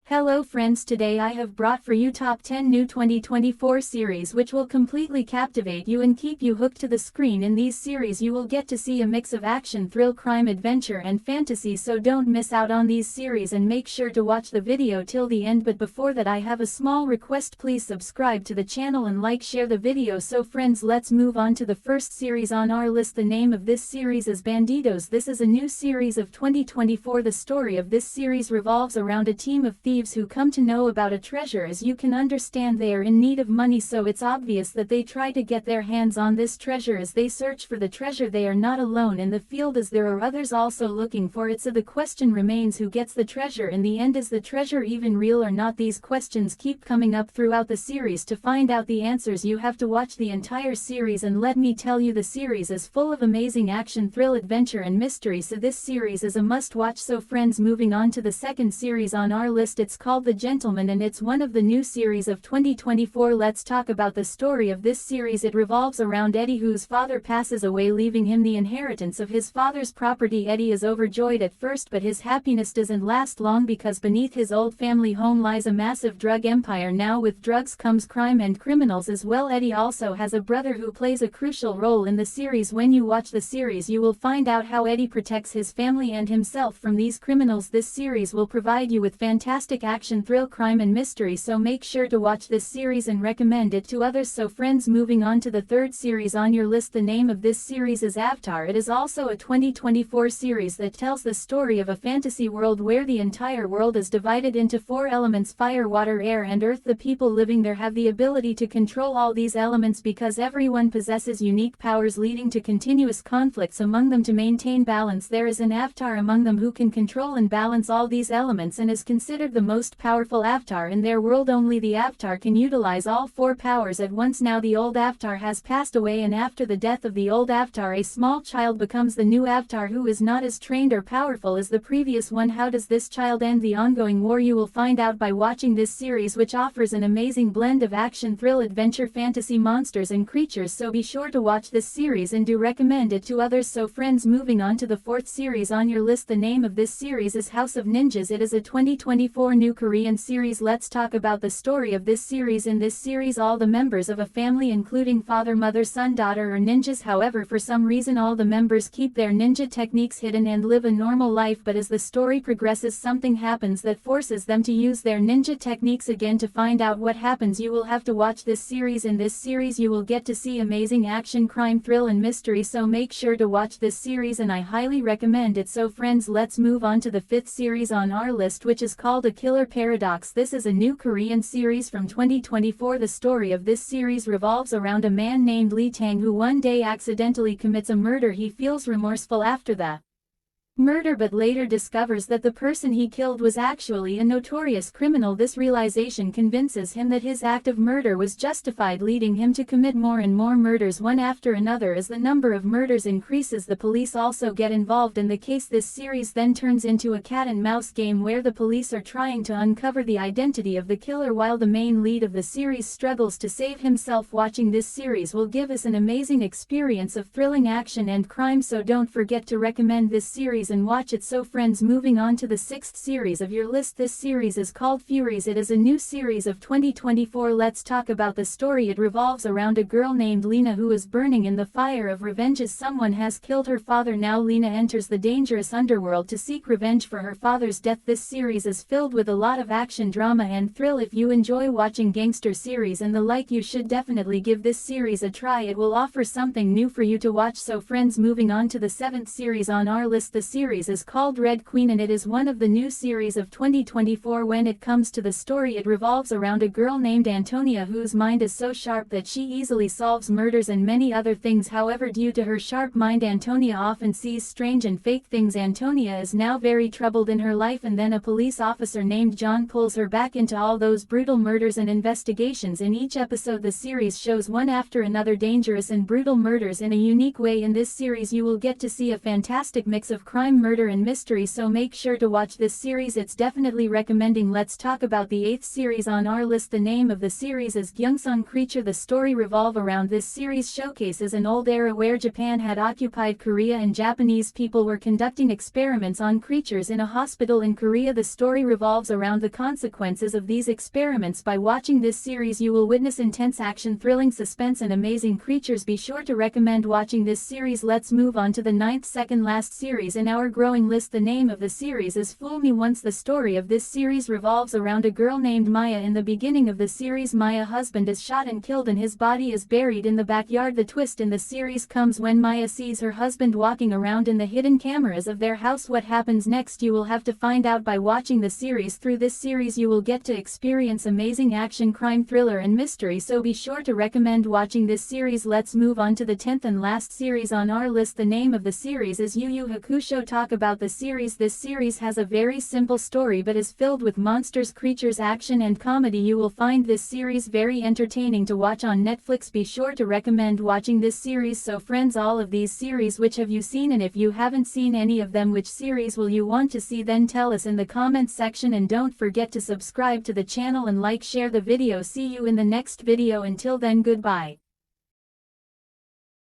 Hello friends, today I have brought for you top 10 new 2024 series which will completely captivate you and keep you hooked to the screen. In these series you will get to see a mix of action, thrill, crime, adventure and fantasy, so don't miss out on these series and make sure to watch the video till the end. But before that I have a small request, please subscribe to the channel and share the video. So friends, let's move on to the first series on our list. The name of this series is Bandidos. This is a new series of 2024. The story of this series revolves around a team of thieves who come to know about a treasure. As you can understand, they are in need of money, so it's obvious that they try to get their hands on this treasure. As they search for the treasure, they are not alone in the field, as there are others also looking for it. So the question remains, who gets the treasure in the end? Is the treasure even real or not? These questions keep coming up throughout the series. To find out the answers you have to watch the entire series, and let me tell you, the series is full of amazing action, thrill, adventure and mystery, so this series is a must-watch. So friends, moving on to the second series on our list, it's called The Gentleman and it's one of the new series of 2024. Let's talk about the story of this series. It revolves around Eddie, whose father passes away, leaving him the inheritance of his father's property. Eddie is overjoyed at first, but his happiness doesn't last long, because beneath his old family home lies a massive drug empire. Now with drugs comes crime and criminals as well. Eddie also has a brother who plays a crucial role in the series. When you watch the series you will find out how Eddie protects his family and himself from these criminals. This series will provide you with fantastic action, thrill, crime and mystery, so make sure to watch this series and recommend it to others. So friends, moving on to the third series on your list, the name of this series is Avatar. It is also a 2024 series that tells the story of a fantasy world where the entire world is divided into four elements: fire, water, air and earth. The people living there have the ability to control all these elements because everyone possesses unique powers, leading to continuous conflicts among them. To maintain balance, there is an avatar among them who can control and balance all these elements and is considered the most powerful avatar in their world. Only the avatar can utilize all four powers at once. Now the old avatar has passed away, and after the death of the old avatar, a small child becomes the new avatar who is not as trained or powerful as the previous one. How does this child end the ongoing war? You will find out by watching this series, which offers an amazing blend of action, thrill, adventure, fantasy, monsters and creatures, so be sure to watch this series and do recommend it to others. So friends, moving on to the fourth series on your list, the name of this series is House of Ninjas. It is a 2024 new Korean series. Let's talk about the story of this series. In this series, all the members of a family, including father, mother, son, daughter, are ninjas. However, for some reason all the members keep their ninja techniques hidden and live a normal life, but as the story progresses, something happens that forces them to use their ninja techniques again. To find out what happens, you will have to watch this series. In this series you will get to see amazing action, crime, thrill and mystery, so make sure to watch this series and I highly recommend it. So friends, let's move on to the fifth series on our list, which is called A Killer Paradox. This is a new Korean series from 2024. The story of this series revolves around a man named Lee Tang who one day accidentally commits a murder. He feels remorseful after the murder, but later discovers that the person he killed was actually a notorious criminal. This realization convinces him that his act of murder was justified, leading him to commit more and more murders, one after another. As the number of murders increases, the police also get involved in the case. This series then turns into a cat and mouse game where the police are trying to uncover the identity of the killer while the main lead of the series struggles to save himself. Watching this series will give us an amazing experience of thrilling action and crime, so don't forget to recommend this series and watch it. So friends, moving on to the sixth series of your list, this series is called Furies. It is a new series of 2024. Let's talk about the story. It revolves around a girl named Lena who is burning in the fire of revenge as someone has killed her father. Now Lena enters the dangerous underworld to seek revenge for her father's death. This series is filled with a lot of action, drama and thrill. If you enjoy watching gangster series and the like, you should definitely give this series a try. It will offer something new for you to watch. So friends, moving on to the seventh series on our list, the series is called Red Queen and it is one of the new series of 2024. When it comes to the story, it revolves around a girl named Antonia whose mind is so sharp that she easily solves murders and many other things. However, due to her sharp mind, Antonia often sees strange and fake things. Antonia is now very troubled in her life, and then a police officer named John pulls her back into all those brutal murders and investigations. In each episode the series shows one after another dangerous and brutal murders in a unique way. In this series you will get to see a fantastic mix of crime crime, murder and mystery, so make sure to watch this series, it's definitely recommending. Let's talk about the 8th series on our list. The name of the series is Gangang Creature. The story revolve around this series showcases an old era where Japan had occupied Korea and Japanese people were conducting experiments on creatures in a hospital in Korea. The story revolves around the consequences of these experiments. By watching this series you will witness intense action, thrilling suspense and amazing creatures. Be sure to recommend watching this series. Let's move on to the 9th, second last series in our growing list. The name of the series is Fool Me Once. The story of this series revolves around a girl named Maya. In the beginning of the series, Maya's husband is shot and killed and his body is buried in the backyard. The twist in the series comes when Maya sees her husband walking around in the hidden cameras of their house. What happens next you will have to find out by watching the series. Through this series you will get to experience amazing action, crime, thriller and mystery, so be sure to recommend watching this series. Let's move on to the 10th and last series on our list. The name of the series is Yu Hakusho. Talk about the series. This series has a very simple story but is filled with monsters, creatures, action and comedy. You will find this series very entertaining to watch on Netflix. Be sure to recommend watching this series. So friends, all of these series, which have you seen, and if you haven't seen any of them, which series will you want to see? Then tell us in the comments section, and don't forget to subscribe to the channel and share the video. See you in the next video. Until then, goodbye.